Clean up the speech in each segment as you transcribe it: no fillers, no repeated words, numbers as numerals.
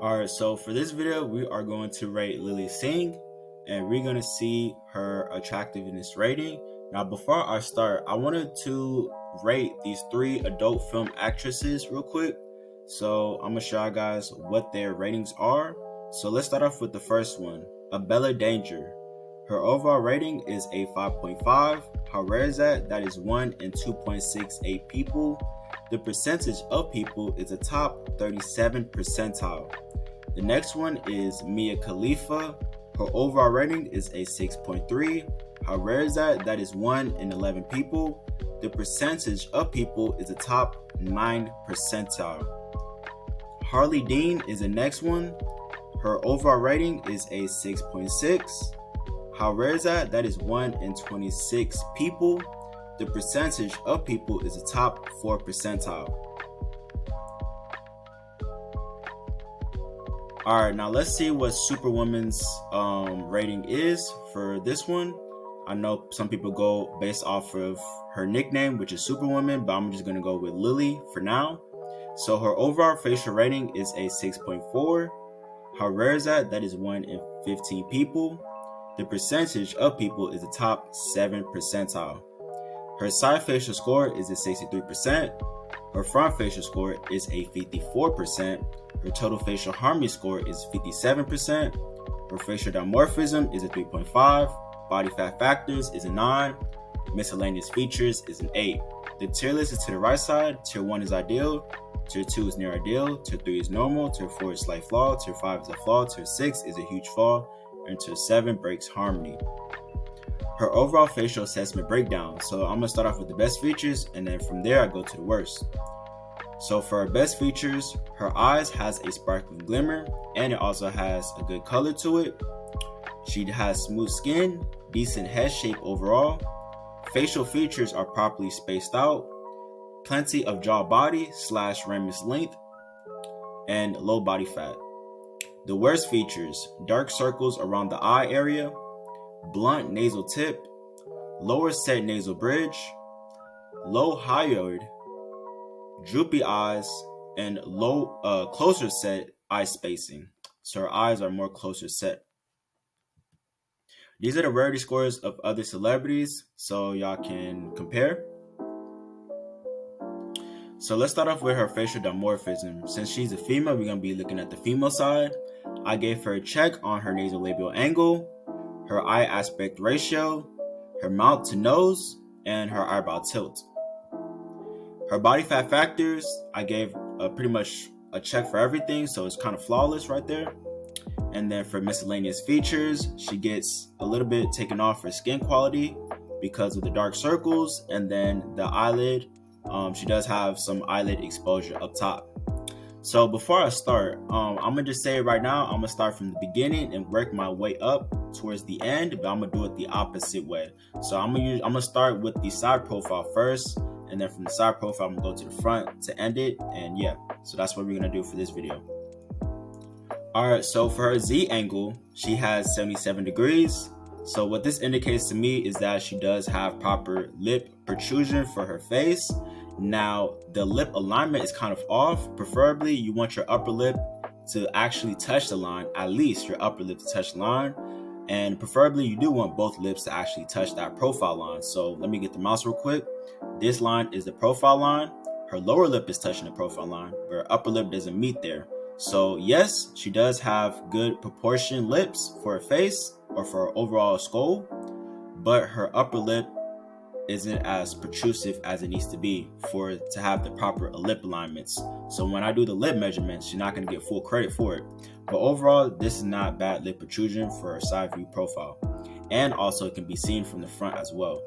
Alright, so for this video, we are going to rate Lilly Singh, and we're going to see her attractiveness rating. Now, before I start, I wanted to rate these 3 adult film actresses real quick. So I'm going to show you guys what their ratings are. So let's start off with the first one, Abella Danger. Her overall rating is a 5.5. How rare is that? That is 1 in 2.68 people. The percentage of people is a top 37 percentile. The next one is Mia Khalifa. Her overall rating is a 6.3. How rare is that? That is 1 in 11 people. The percentage of people is a top 9 percentile. Harley Dean is the next one. Her overall rating is a 6.6. How rare is that? That is 1 in 26 people. The percentage of people is a top 4 percentile. Alright, now let's see what Superwoman's rating is for this one. I know some people go based off of her nickname, which is Superwoman, but I'm just going to go with Lilly for now. So her overall facial rating is a 6.4. How rare is that? That is 1 in 15 people. The percentage of people is the top 7 percentile. Her side facial score is a 63%. Her front facial score is a 54%. Her total facial harmony score is 57%. Her facial dimorphism is a 3.5. Body fat factors is a 9. Miscellaneous features is an 8. The tier list is to the right side. Tier 1 is ideal. Tier 2 is near ideal. Tier 3 is normal. Tier 4 is slight flaw. Tier 5 is a flaw. Tier 6 is a huge flaw. And Tier 7 breaks harmony. Her overall facial assessment breakdown. So I'm going to start off with the best features, and then from there I go to the worst. So for her best features, her eyes has a sparkling glimmer, and it also has a good color to it. She has smooth skin, decent head shape overall. Facial features are properly spaced out. Plenty of jaw body / ramus length, and low body fat. The worst features, dark circles around the eye area, blunt nasal tip, lower set nasal bridge, low hyoid, droopy eyes, and low closer set eye spacing. So her eyes are more closer set. These are the rarity scores of other celebrities, so y'all can compare. So let's start off with her facial dimorphism. Since she's a female, we're going to be looking at the female side. I gave her a check on her nasolabial angle, her eye aspect ratio, her mouth to nose, and her eyebrow tilt. Her body fat factors, I gave pretty much a check for everything, so it's kind of flawless right there. And then for miscellaneous features, she gets a little bit taken off her skin quality because of the dark circles, and then the eyelid, she does have some eyelid exposure up top. So before I start, I'm gonna just say right now, I'm gonna start from the beginning and work my way up towards the end, but I'm gonna do it the opposite way. So I'm gonna start with the side profile first, and then from the side profile, I'm gonna go to the front to end it. And yeah, so that's what we're gonna do for this video. Alright, so for her Z angle, she has 77 degrees. So what this indicates to me is that she does have proper lip protrusion for her face. Now, the lip alignment is kind of off. Preferably, you want your upper lip to actually touch the line, at least your upper lip to touch the line. And preferably, you do want both lips to actually touch that profile line. So let me get the mouse real quick. This line is the profile line. Her lower lip is touching the profile line, but her upper lip doesn't meet there. So yes, she does have good proportioned lips for her face or for her overall skull, but her upper lip isn't as protrusive as it needs to be for it to have the proper lip alignments. So when I do the lip measurements, you're not going to get full credit for it. But overall, this is not bad lip protrusion for her side view profile. And also it can be seen from the front as well.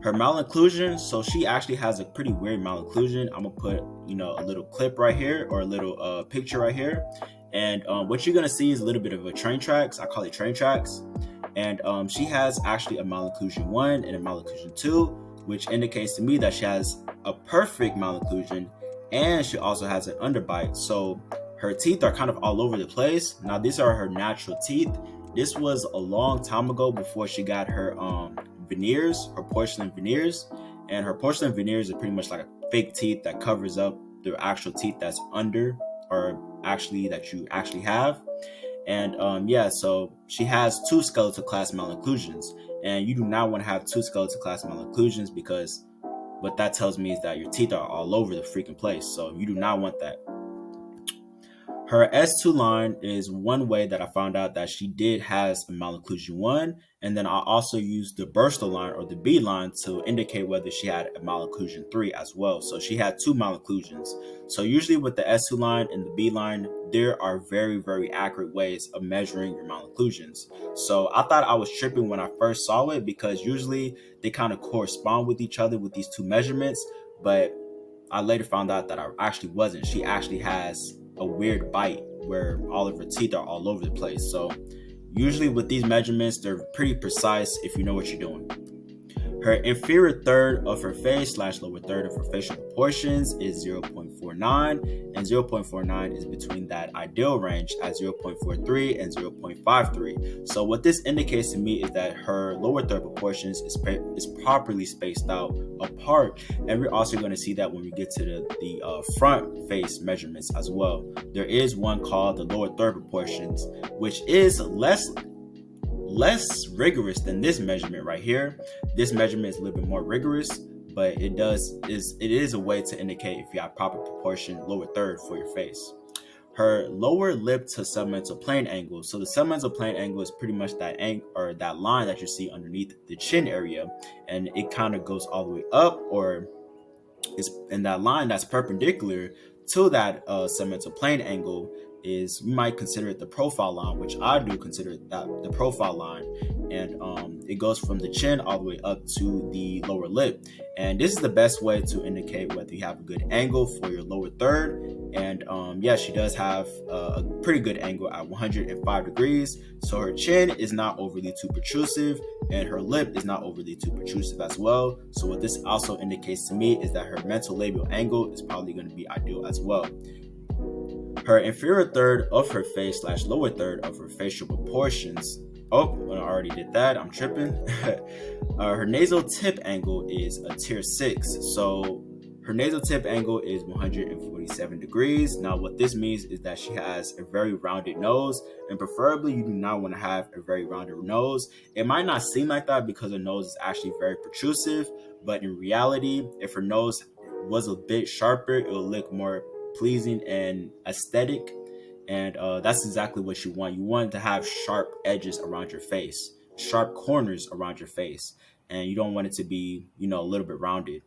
Her malocclusion, so she actually has a pretty weird malocclusion. I'm gonna put, a little clip right here, or a little picture right here. And what you're gonna see is a little bit of a train tracks. I call it train tracks. And she has actually a malocclusion 1 and a malocclusion 2, which indicates to me that she has a perfect malocclusion, and she also has an underbite. So her teeth are kind of all over the place. Now these are her natural teeth. This was a long time ago before she got her veneers, her porcelain veneers, and her porcelain veneers are pretty much like a fake teeth that covers up the actual teeth that's under or you actually have. And so she has two skeletal class malocclusions, and you do not want to have two skeletal class malocclusions, because what that tells me is that your teeth are all over the freaking place. So you do not want that. Her S2 line is one way that I found out that she did has a malocclusion 1, and then I also used the bursal line or the B line to indicate whether she had a malocclusion 3 as well. So she had two malocclusions. So usually with the S2 line and the B line, there are very, very accurate ways of measuring your malocclusions. So I thought I was tripping when I first saw it, because usually they kind of correspond with each other with these two measurements, but I later found out that I actually wasn't. She actually has a weird bite where all of her teeth are all over the place. So usually with these measurements, they're pretty precise if you know what you're doing. Her inferior third of her face / lower third of her facial proportions is 0.49, and 0.49 is between that ideal range at 0.43 and 0.53. So what this indicates to me is that her lower third proportions is properly spaced out apart, and we're also going to see that when we get to the front face measurements as well. There is one called the lower third proportions, which is less rigorous than this measurement right here. This measurement is a little bit more rigorous, but it is a way to indicate if you have proper proportion lower third for your face. Her lower lip to submental plane angle. So the submental plane angle is pretty much that or that line that you see underneath the chin area, and it kind of goes all the way up, or is in that line that's perpendicular to that submental plane angle is, you might consider it the profile line, which I do consider that the profile line, and it goes from the chin all the way up to the lower lip. And this is the best way to indicate whether you have a good angle for your lower third. And she does have a pretty good angle at 105 degrees. So her chin is not overly too protrusive, and her lip is not overly too protrusive as well. So what this also indicates to me is that her mental labial angle is probably going to be ideal as well. Her inferior third of her face / lower third of her facial proportions. Oh, well, I already did that. I'm tripping. Her nasal tip angle is a tier 6. So her nasal tip angle is 147 degrees. Now, what this means is that she has a very rounded nose, and preferably you do not want to have a very rounded nose. It might not seem like that because her nose is actually very protrusive, but in reality, if her nose was a bit sharper, it will look more pleasing and aesthetic, and that's exactly what you want. You want to have sharp edges around your face, sharp corners around your face, and you don't want it to be, a little bit rounded.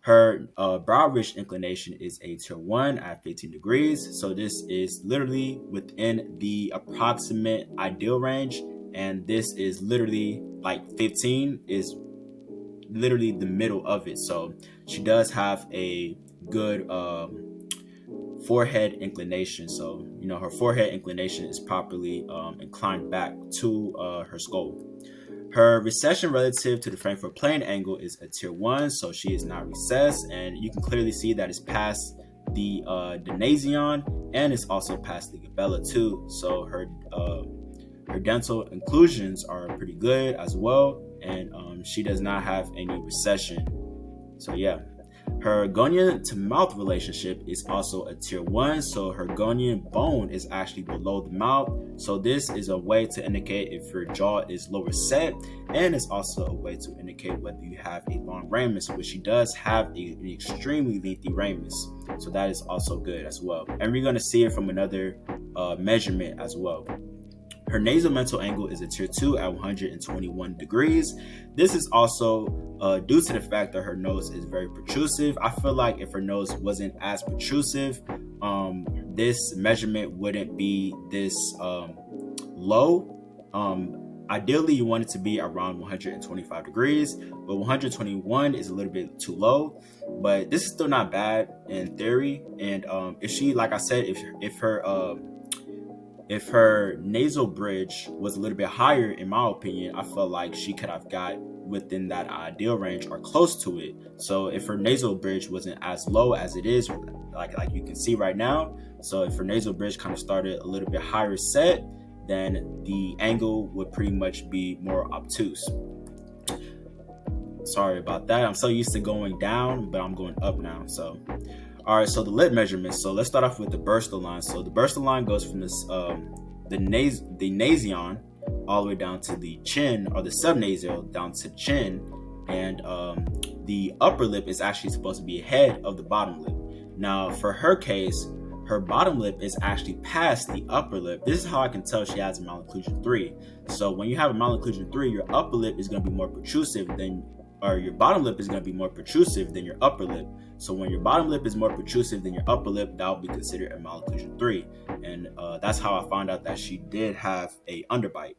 Her brow ridge inclination is a tier 1 at 15 degrees, so this is literally within the approximate ideal range, and this is literally like 15 is literally the middle of it. So she does have a good forehead inclination. So her forehead inclination is properly inclined back to her skull. Her recession relative to the Frankfurt plane angle is a tier 1, so she is not recessed, and you can clearly see that it's past the Denazion, and it's also past the Gabella too. So her dental inclusions are pretty good as well, and she does not have any recession. So yeah. Her gonian to mouth relationship is also a tier 1, so her gonian bone is actually below the mouth. So this is a way to indicate if your jaw is lower set, and it's also a way to indicate whether you have a long ramus, which she does have an extremely lengthy ramus. So that is also good as well. And we're going to see it from another measurement as well. Her nasal mental angle is a tier 2 at 121 degrees. This is also due to the fact that her nose is very protrusive. I feel like if her nose wasn't as protrusive, this measurement wouldn't be this low. Ideally, you want it to be around 125 degrees, but 121 is a little bit too low. But this is still not bad in theory. And if she, like I said, if her nasal bridge was a little bit higher, in my opinion, I felt like she could have got within that ideal range or close to it. So if her nasal bridge wasn't as low as it is, like you can see right now, so if her nasal bridge kind of started a little bit higher set, then the angle would pretty much be more obtuse. Sorry about that. I'm so used to going down, but I'm going up now. So All right, so the lip measurements. So let's start off with the bursal line. So the bursal line goes from this the nasion all the way down to the chin, or the subnasal down to the chin, and the upper lip is actually supposed to be ahead of the bottom lip. Now, for her case, her bottom lip is actually past the upper lip. This is how I can tell she has a malocclusion 3. So when you have a malocclusion 3, your upper lip is going to be more protrusive than, or your bottom lip is going to be more protrusive than your upper lip. So when your bottom lip is more protrusive than your upper lip, that will be considered a malocclusion 3. And that's how I found out that she did have a underbite.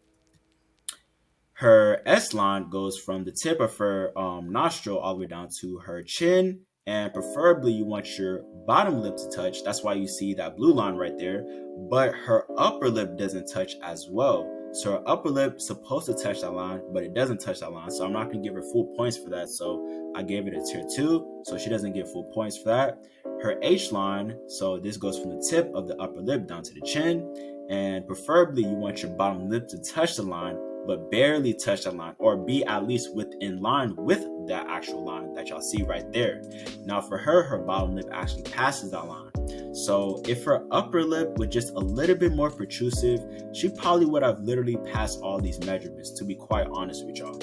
Her S line goes from the tip of her nostril all the way down to her chin, and preferably you want your bottom lip to touch. That's why you see that blue line right there, but her upper lip doesn't touch as well. So her upper lip supposed to touch that line, but it doesn't touch that line. So I'm not going to give her full points for that. So I gave it a tier 2, so she doesn't get full points for that. Her H line, so this goes from the tip of the upper lip down to the chin, and preferably you want your bottom lip to touch the line, but barely touch that line, or be at least within line with that actual line that y'all see right there. Now for her, her bottom lip actually passes that line. So if her upper lip was just a little bit more protrusive, she probably would have literally passed all these measurements, to be quite honest with y'all.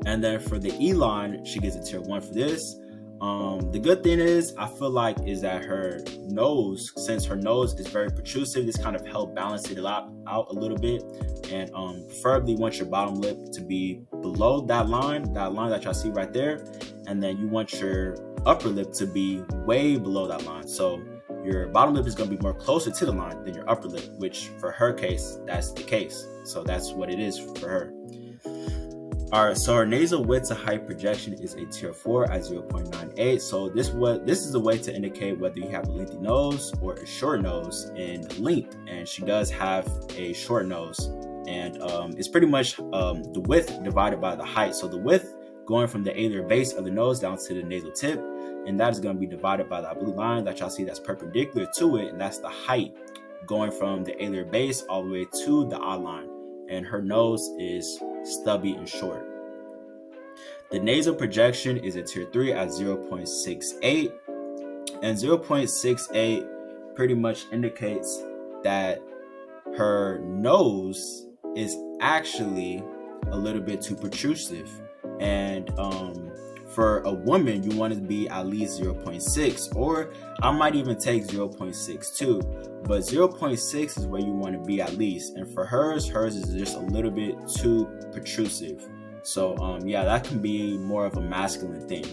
And then for the E line, she gets a tier 1 for this. The good thing is, I feel like, is that her nose, since her nose is very protrusive, this kind of helped balance it out a little bit. And preferably want your bottom lip to be below that line that y'all see right there. And then you want your upper lip to be way below that line. So your bottom lip is going to be more closer to the line than your upper lip, which for her case, that's the case. So that's what it is for her. All right, so her nasal width to height projection is a tier 4 at 0.98. So this is a way to indicate whether you have a lengthy nose or a short nose in length. And she does have a short nose, and it's pretty much the width divided by the height. So the width going from the alar base of the nose down to the nasal tip, and that is going to be divided by that blue line that y'all see that's perpendicular to it, and that's the height going from the alar base all the way to the eye line. And her nose is stubby and short. The nasal projection is a tier 3 at 0.68, and 0.68 pretty much indicates that her nose is actually a little bit too protrusive. And for a woman, you want it to be at least 0.6, or I might even take 0.62, but 0.6 is where you want to be at least. And for hers is just a little bit too protrusive. So yeah, that can be more of a masculine thing.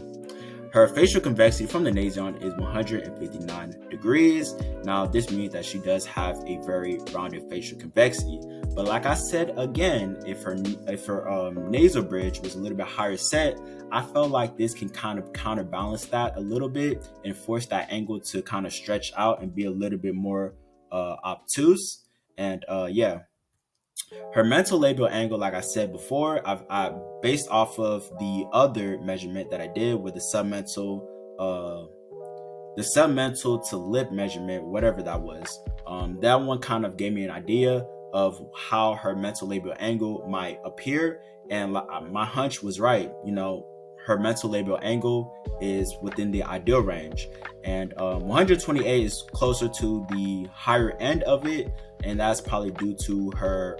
Her facial convexity from the nasion is 159 degrees. Now, this means that she does have a very rounded facial convexity. But like I said again, if her nasal bridge was a little bit higher set, I felt like this can kind of counterbalance that a little bit and force that angle to kind of stretch out and be a little bit more obtuse. And yeah. Her mental labial angle, like I said before, I based off of the other measurement that I did with the submental to lip measurement, whatever that was. That one kind of gave me an idea of how her mental labial angle might appear, and my hunch was right. You know, her mental labial angle is within the ideal range, and 128 is closer to the higher end of it, and that's probably due to her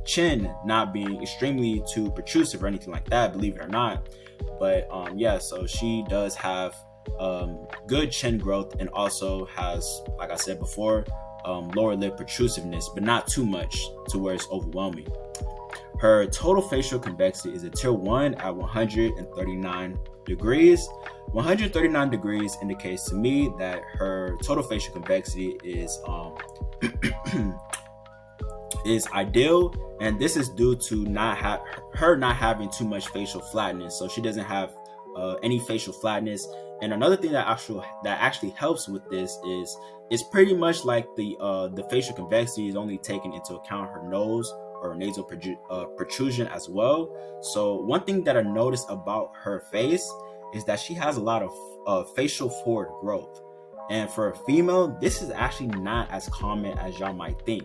chin not being extremely too protrusive or anything like that, believe it or not. But yeah, so she does have good chin growth, and also has, like I said before, lower lip protrusiveness, but not too much to where it's overwhelming. Her total facial convexity is a tier 1 at 139 degrees. 139 degrees indicates to me that her total facial convexity is is ideal, and this is due to her not having too much facial flatness. So she doesn't have any facial flatness. And another thing that actually helps with this is it's pretty much like the facial convexity is only taking into account her nose or nasal protrusion as well. So one thing that I noticed about her face is that she has a lot of facial forward growth. And for a female, this is actually not as common as y'all might think.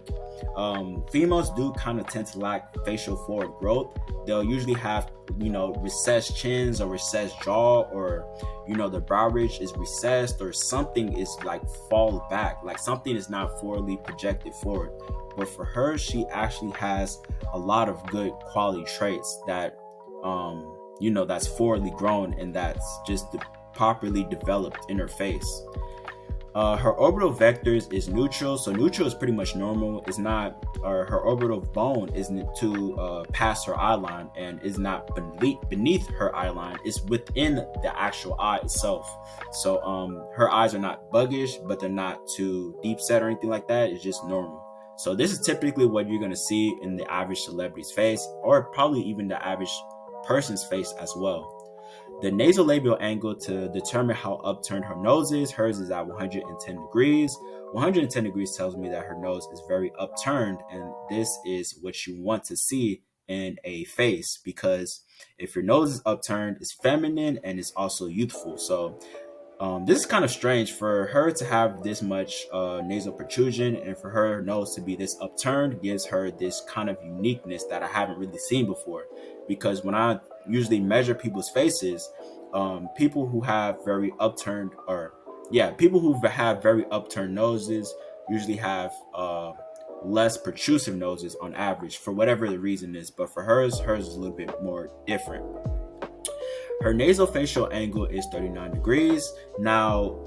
Females do kind of tend to lack facial forward growth. They'll usually have, recessed chins or recessed jaw, or, the brow ridge is recessed, or something is like fall back, like something is not forwardly projected forward. But for her, she actually has a lot of good quality traits that, that's forwardly grown and that's just properly developed in her face. Her orbital vectors is neutral, so neutral is pretty much normal. It's not, or her orbital bone isn't to past her eye line and is not beneath her eye line. It's within the actual eye itself. So her eyes are not buggish, but they're not too deep set or anything like that. It's just normal. So this is typically what you're gonna see in the average celebrity's face, or probably even the average person's face as well. The nasolabial angle to determine how upturned her nose is, hers is at 110 degrees. 110 degrees tells me that her nose is very upturned, and this is what you want to see in a face, because if your nose is upturned, it's feminine and it's also youthful. So this is kind of strange for her to have this much nasal protrusion, and for her nose to be this upturned gives her this kind of uniqueness that I haven't really seen before. Because when I usually measure people's faces, people who have very upturned noses usually have less protrusive noses on average, for whatever the reason is. But for hers is a little bit more different. Her nasal-facial angle is 39 degrees. Now,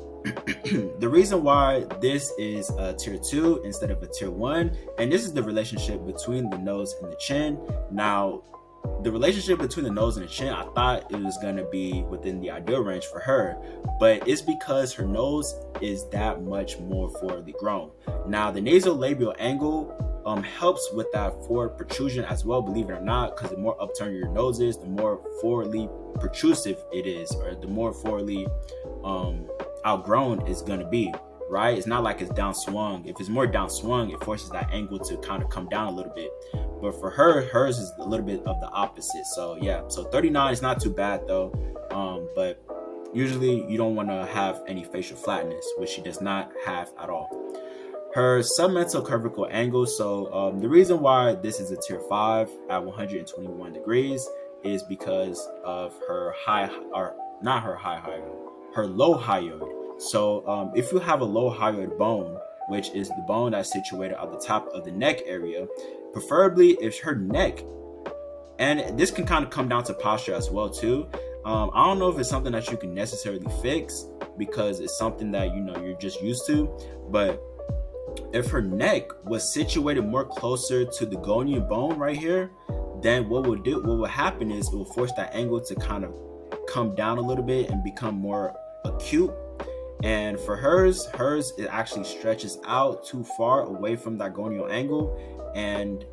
the reason why this is a tier 2 instead of a tier 1, and this is the relationship between the nose and the chin. Now, the relationship between the nose and the chin, I thought it was going to be within the ideal range for her, but it's because her nose is that much more forwardly grown. Now, the nasolabial angle helps with that forward protrusion as well, believe it or not, because the more upturned your nose is, the more forwardly protrusive it is, or the more forwardly outgrown it's going to be, right? It's not like it's down swung. If it's more down swung, it forces that angle to kind of come down a little bit. But for her, hers is a little bit of the opposite. So yeah, so 39 is not too bad though. But usually you don't want to have any facial flatness, which she does not have at all. Her submental curvicle angle. So the reason why this is a tier 5 at 121 degrees is because of her her low hyoid. So if you have a low hyoid bone, which is the bone that's situated at the top of the neck area, preferably if her neck, and this can kind of come down to posture as well too. I don't know if it's something that you can necessarily fix because it's something that you're just used to, but if her neck was situated more closer to the gonian bone right here, then what will happen is it will force that angle to kind of come down a little bit and become more acute. And for hers it actually stretches out too far away from that gonial angle, and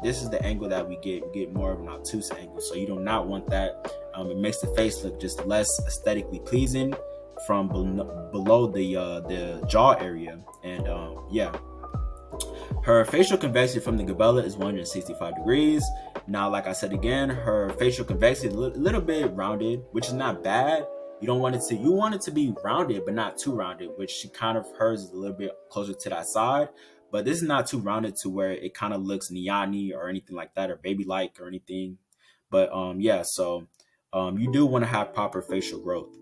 this is the angle that we get more of an obtuse angle. So you do not want that. It makes the face look just less aesthetically pleasing from below the jaw area. And her facial convexity from the glabella is 165 degrees. Now, like I said again, her facial convexity is a little bit rounded, which is not bad. You want it to be rounded, but not too rounded, which she kind of, hers is a little bit closer to that side. But this is not too rounded to where it kind of looks neon-y or anything like that, or baby-like or anything. But you do want to have proper facial growth.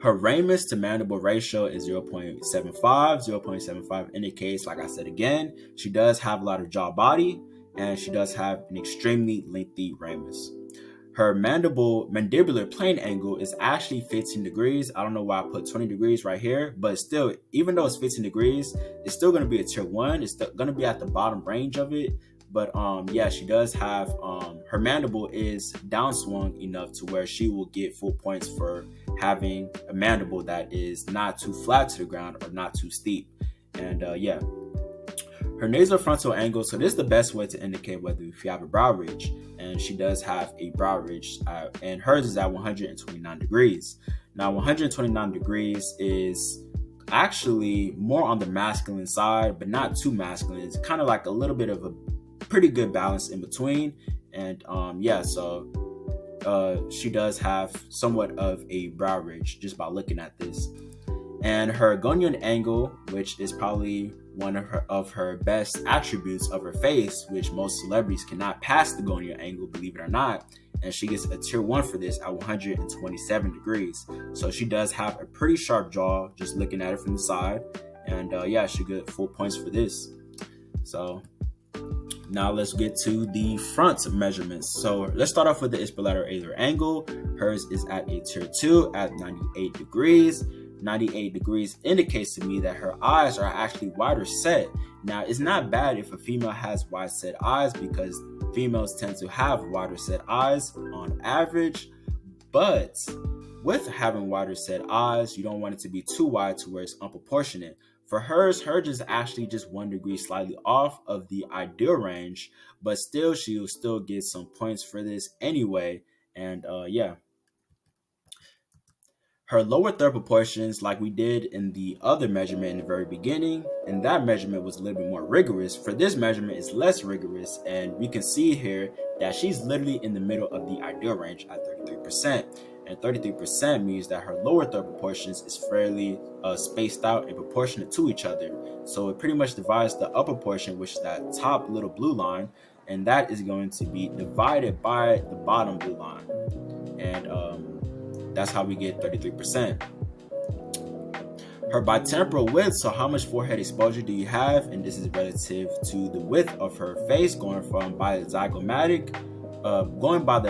Her ramus to mandible ratio is 0.75. 0.75 indicates, like I said again, she does have a lot of jaw body, and she does have an extremely lengthy ramus. Her mandibular plane angle is actually 15 degrees. I don't know why I put 20 degrees right here, but still, even though it's 15 degrees, it's still going to be a tier 1. It's going to be at the bottom range of it. But she does have, her mandible is downswung enough to where she will get full points for having a mandible that is not too flat to the ground or not too steep. And her nasofrontal angle. So this is the best way to indicate whether if you have a brow ridge, and she does have a brow ridge, and hers is at 129 degrees. Now 129 degrees is actually more on the masculine side, but not too masculine. It's kind of like a little bit of a pretty good balance in between. And she does have somewhat of a brow ridge just by looking at this. And her Gonyan angle, which is probably one of her best attributes of her face, which most celebrities cannot pass the Gonyan angle, believe it or not. And she gets a tier 1 for this at 127 degrees. So she does have a pretty sharp jaw, just looking at it from the side. And yeah, she get full points for this. So now let's get to the front measurements. So let's start off with the equilateral angle. Hers is at a tier 2 at 98 degrees. 98 degrees indicates to me that her eyes are actually wider set. Now, it's not bad if a female has wide set eyes, because females tend to have wider set eyes on average, but with having wider set eyes, you don't want it to be too wide to where it's unproportionate. For hers is actually just 1 degree slightly off of the ideal range, but still, she will still get some points for this anyway. And yeah. Her lower third proportions, like we did in the other measurement in the very beginning, and that measurement was a little bit more rigorous. For this measurement, it's less rigorous, and we can see here that she's literally in the middle of the ideal range at 33%. And 33% means that her lower third proportions is fairly spaced out and proportionate to each other. So it pretty much divides the upper portion, which is that top little blue line, and that is going to be divided by the bottom blue line. And that's how we get 33%. Her bitemporal width, so how much forehead exposure do you have? And this is relative to the width of her face, going by the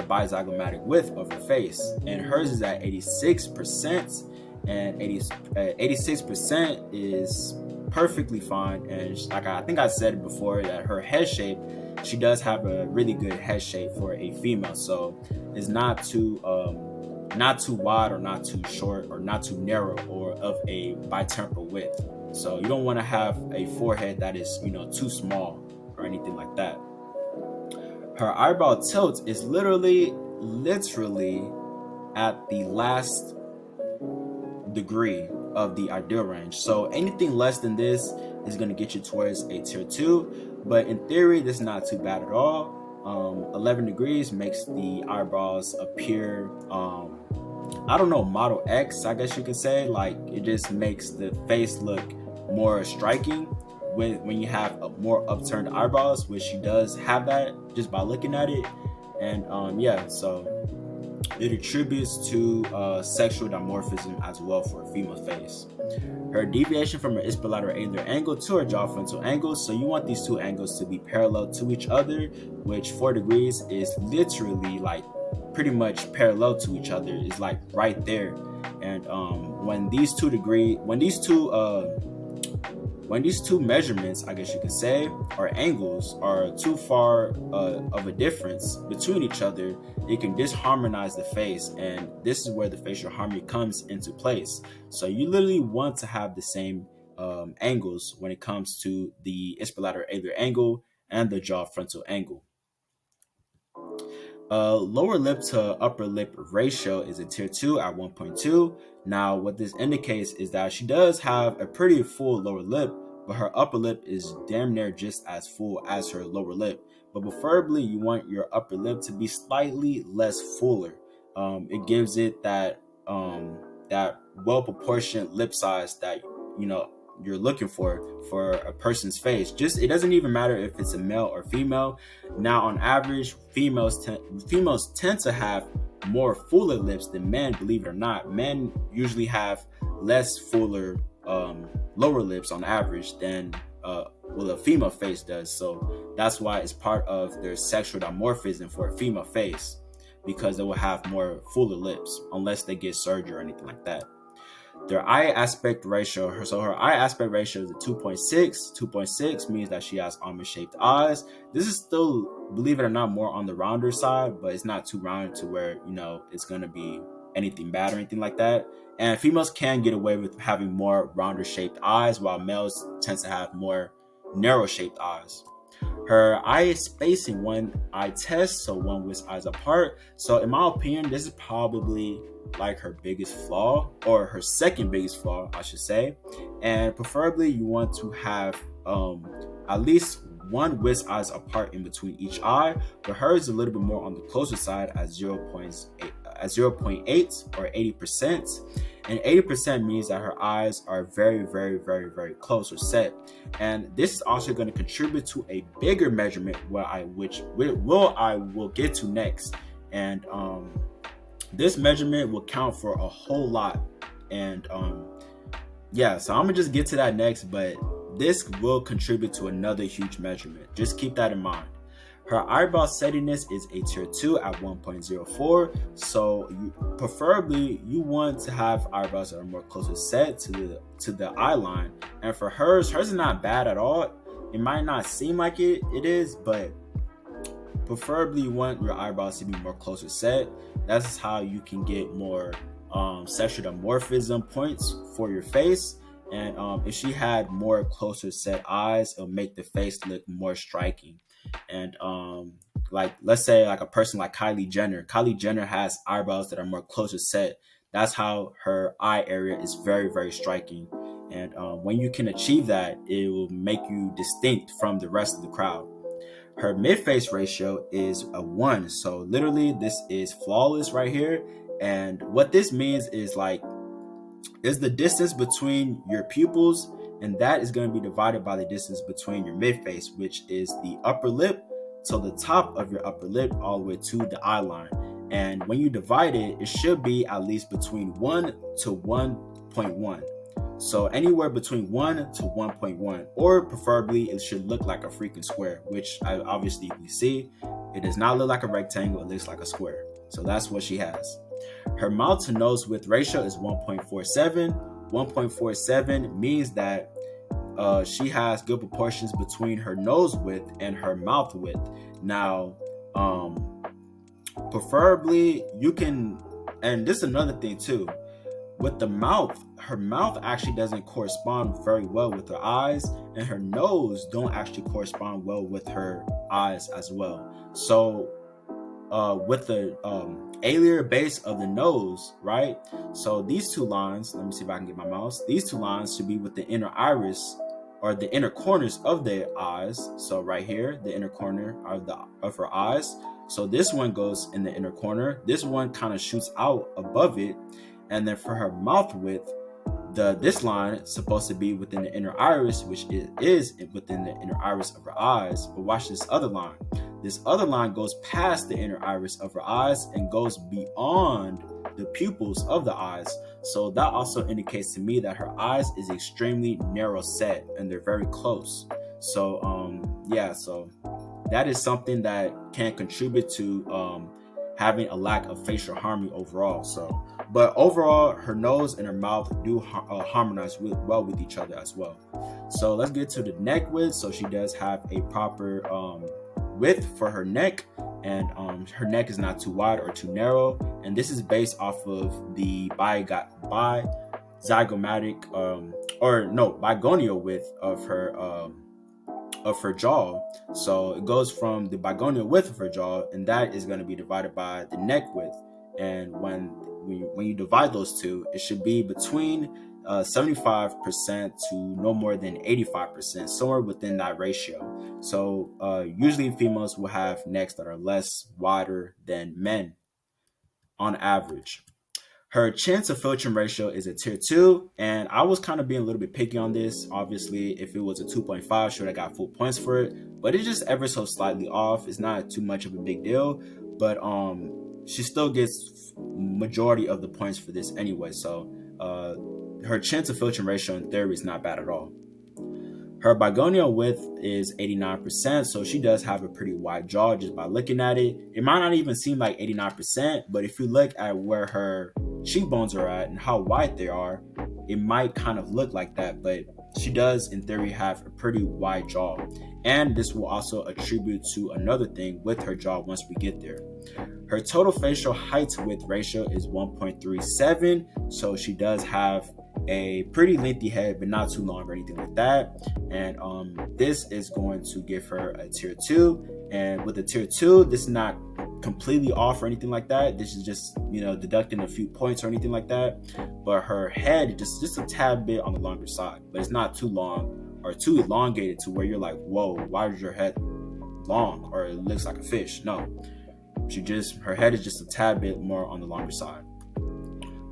bizygomatic width of her face. And hers is at 86%, and 86% is perfectly fine. And like I think I said it before, that her head shape, she does have a really good head shape for a female. So it's not too wide or not too short or not too narrow or of a bitemporal width. So you don't want to have a forehead that is, too small or anything like that. Her eyebrow tilt is literally at the last degree of the ideal range. So anything less than this is going to get you towards a tier 2. But in theory, this is not too bad at all. 11 degrees makes the eyebrows appear, Model X, I guess you could say. Like, it just makes the face look more striking when you have more upturned eyebrows, which she does have that just by looking at it. And yeah, so it attributes to sexual dimorphism as well for a female face. Her deviation from her equilateral angle to her jaw frontal angle, so you want these two angles to be parallel to each other, which 4 degrees is literally like pretty much parallel to each other. It's like right there. And when these two measurements, I guess you could say, or angles, are too far of a difference between each other, it can disharmonize the face, and this is where the facial harmony comes into place. So you literally want to have the same angles when it comes to the equilateral angle and the jaw frontal angle. Lower lip to upper lip ratio is a tier 2 at 1.2. Now, what this indicates is that she does have a pretty full lower lip, but her upper lip is damn near just as full as her lower lip. But preferably, you want your upper lip to be slightly less fuller. It gives it that well-proportioned lip size that you're looking for a person's face. It doesn't even matter if it's a male or female. Now, on average, females tend to have more fuller lips than men, believe it or not. Men usually have less fuller lower lips on average than a female face does. So that's why it's part of their sexual dimorphism for a female face, because they will have more fuller lips unless they get surgery or anything like that. Their eye aspect ratio, so her eye aspect ratio is a 2.6. 2.6 means that she has almond-shaped eyes. This is still, believe it or not, more on the rounder side, but it's not too rounded to where, it's going to be anything bad or anything like that. And females can get away with having more rounder-shaped eyes, while males tend to have more narrow-shaped eyes. Her eye spacing, one eye test, so one with eyes apart. So in my opinion, this is probably like her biggest flaw, or her second biggest flaw, I should say. And preferably you want to have at least one width eyes apart in between each eye, but hers is a little bit more on the closer side at 0.8 or 80%. And 80% means that her eyes are very, very, very, very close or set. And this is also going to contribute to a bigger measurement, which I will get to next. And this measurement will count for a whole lot. And yeah, so I'm gonna just get to that next, but this will contribute to another huge measurement. Just keep that in mind. Her eyebrow settiness is a tier 2 at 1.04. So preferably you want to have eyebrows that are more closer set to the eye line. And for hers is not bad at all. It might not seem like it is, but preferably you want your eyebrows to be more closer set. That's how you can get more sexual dimorphism points for your face. And if she had more closer set eyes, it'll make the face look more striking. And like, let's say like a person like Kylie Jenner has eyebrows that are more closer set. That's how her eye area is very, very striking. And when you can achieve that, it will make you distinct from the rest of the crowd. Her mid-face ratio is a 1. So literally this is flawless right here. And what this means is like, is the distance between your pupils, and that is going to be divided by the distance between your mid-face, which is the upper lip to the top of your upper lip all the way to the eye line. And when you divide it, it should be at least between 1 to 1.1. So anywhere between 1 to 1.1, or preferably it should look like a freaking square, which I obviously you see. It does not look like a rectangle, it looks like a square. So that's what she has. Her mouth to nose width ratio is 1.47. 1.47 means that she has good proportions between her nose width and her mouth width. Now, preferably you can, and this is another thing too, with the mouth, her mouth actually doesn't correspond very well with her eyes, and her nose don't actually correspond well with her eyes as well. So with the alveolar base of the nose, right? So these two lines, let me see if I can get my mouse. These two lines should be with the inner iris, or the inner corners of the eyes. So right here, the inner corner of her eyes. So this one goes in the inner corner. This one kind of shoots out above it. And then for her mouth width, this line is supposed to be within the inner iris, which it is within the inner iris of her eyes. But watch this other line. This other line goes past the inner iris of her eyes and goes beyond the pupils of the eyes. So that also indicates to me that her eyes is extremely narrow set and they're very close. So yeah, so that is something that can contribute to having a lack of facial harmony overall. So, but overall, her nose and her mouth do harmonize well with each other as well. So let's get to the neck width. So she does have a proper width for her neck, and her neck is not too wide or too narrow. And this is based off of the bigonial width of her jaw. So it goes from the bigonial width of her jaw, and that is going to be divided by the neck width. And when you divide those two, it should be between 75% to no more than 85%, somewhere within that ratio. So usually females will have necks that are less wider than men on average. Her chin to filtering ratio is a tier 2, and I was kind of being a little bit picky on this. Obviously, if it was a 2.5, should have got full points for it, but it's just ever so slightly off. It's not too much of a big deal, but she still gets majority of the points for this anyway. So her chin to filtering ratio in theory is not bad at all. Her bigonial width is 89%, so she does have a pretty wide jaw just by looking at it. It might not even seem like 89%, but if you look at where her cheekbones are at and how wide they are, it might kind of look like that, but she does in theory have a pretty wide jaw. And this will also attribute to another thing with her jaw once we get there. Her total facial height to width ratio is 1.37, so she does have a pretty lengthy head, but not too long or anything like that. And this is going to give her a tier 2. And with a tier 2, this is not completely off or anything like that. This is just, deducting a few points or anything like that. But her head is just a tad bit on the longer side, but it's not too long or too elongated to where you're like, whoa, why is your head long or it looks like a fish? No, her head is just a tad bit more on the longer side.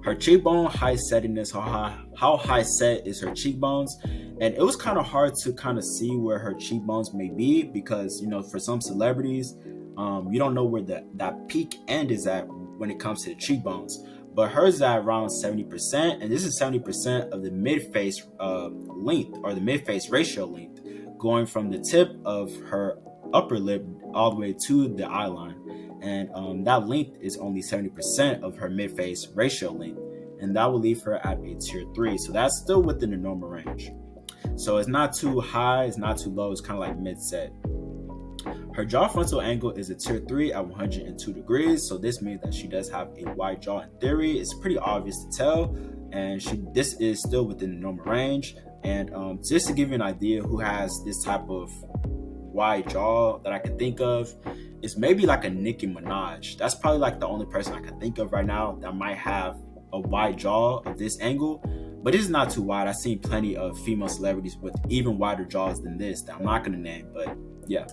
Her cheekbone high settiness, how high set is her cheekbones, and it was kind of hard to kind of see where her cheekbones may be, because for some celebrities, you don't know where that peak end is at when it comes to the cheekbones. But hers is at around 70%, and this is 70% of the mid-face length, or the mid-face ratio length, going from the tip of her upper lip all the way to the eye line. And that length is only 70% of her mid-face ratio length, and that will leave her at a tier 3. So that's still within the normal range. So it's not too high, it's not too low, it's kind of like mid-set. Her jaw frontal angle is a tier 3 at 102 degrees, so this means that she does have a wide jaw in theory. It's pretty obvious to tell, and this is still within the normal range. And just to give you an idea who has this type of wide jaw that I can think of, is maybe like a Nicki Minaj. That's probably like the only person I can think of right now that might have a wide jaw of this angle, but this is not too wide. I've seen plenty of female celebrities with even wider jaws than this that I'm not going to name, but yeah.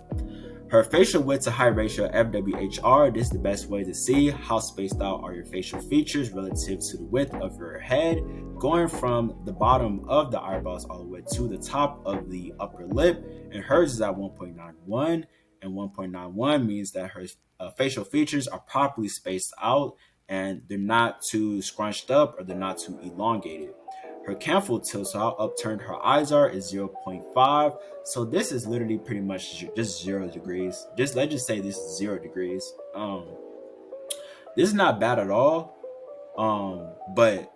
Her facial width to height ratio, FWHR, this is the best way to see how spaced out are your facial features relative to the width of your head, going from the bottom of the eyebrows all the way to the top of the upper lip. And hers is at 1.91, and 1.91 means that her facial features are properly spaced out and they're not too scrunched up or they're not too elongated. Her canthal tilt, so how upturned her eyes are, is 0.5. So this is literally pretty much just 0 degrees. Let's just say this is 0 degrees. This is not bad at all. But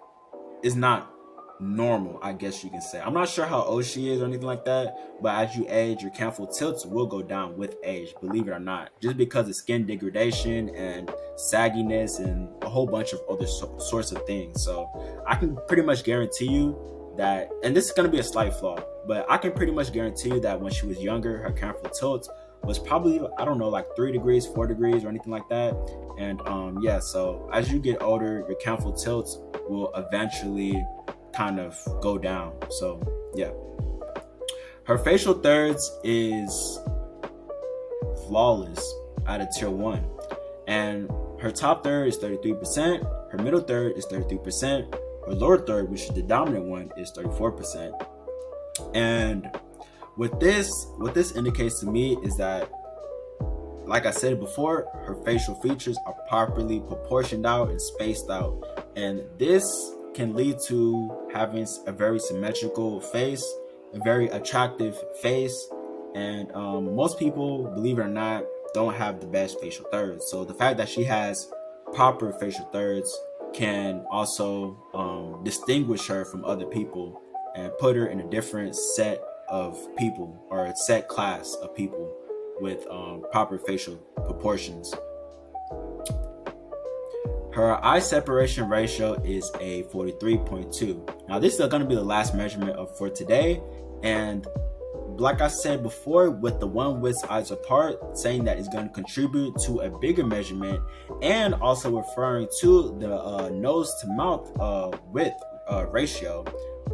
it's not normal, I guess you can say. I'm not sure how old she is or anything like that, but as you age, your canthal tilts will go down with age, believe it or not, just because of skin degradation and sagginess and a whole bunch of other sorts of things. So I can pretty much guarantee you that, and this is going to be a slight flaw, but I can pretty much guarantee you that when she was younger, her canthal tilt was probably, I don't know, like 3 degrees, 4 degrees or anything like that. And yeah, so as you get older, your canthal tilts will eventually kind of go down. So yeah, her facial thirds is flawless at a tier 1, and her top third is 33%, her middle third is 33%, her lower third, which is the dominant one, is 34%. And what this indicates to me is that, like I said before, her facial features are properly proportioned out and spaced out, and this can lead to having a very symmetrical face, a very attractive face. And most people, believe it or not, don't have the best facial thirds. So the fact that she has proper facial thirds can also distinguish her from other people and put her in a different set of people, or a set class of people with proper facial proportions. Her eye separation ratio is a 43.2. Now this is going to be the last measurement for today, and like I said before, with the one width eyes apart, saying that it's going to contribute to a bigger measurement, and also referring to the nose to mouth width ratio,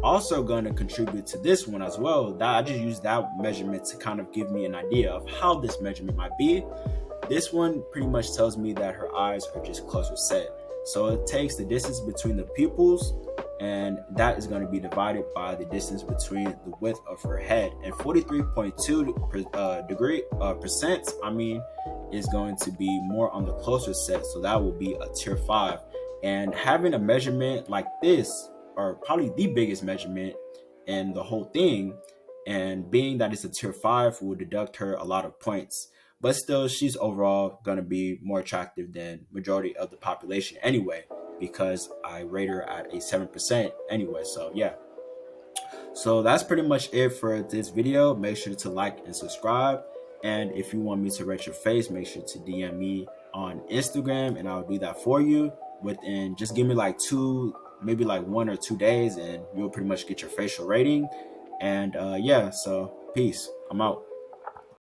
also going to contribute to this one as well. That I just used that measurement to kind of give me an idea of how this measurement might be. This one pretty much tells me that her eyes are just closer set. So it takes the distance between the pupils, and that is going to be divided by the distance between the width of her head. And 43.2 percent, is going to be more on the closer set. So that will be a tier 5. And having a measurement like this, or probably the biggest measurement in the whole thing, and being that it's a tier 5, will deduct her a lot of points. But still, she's overall going to be more attractive than majority of the population anyway, because I rate her at a 7% anyway. So yeah. So that's pretty much it for this video. Make sure to like and subscribe. And if you want me to rate your face, make sure to DM me on Instagram, and I'll do that for you within, just give me like 2, maybe like 1 or 2 days, and you'll pretty much get your facial rating. And yeah, so peace. I'm out.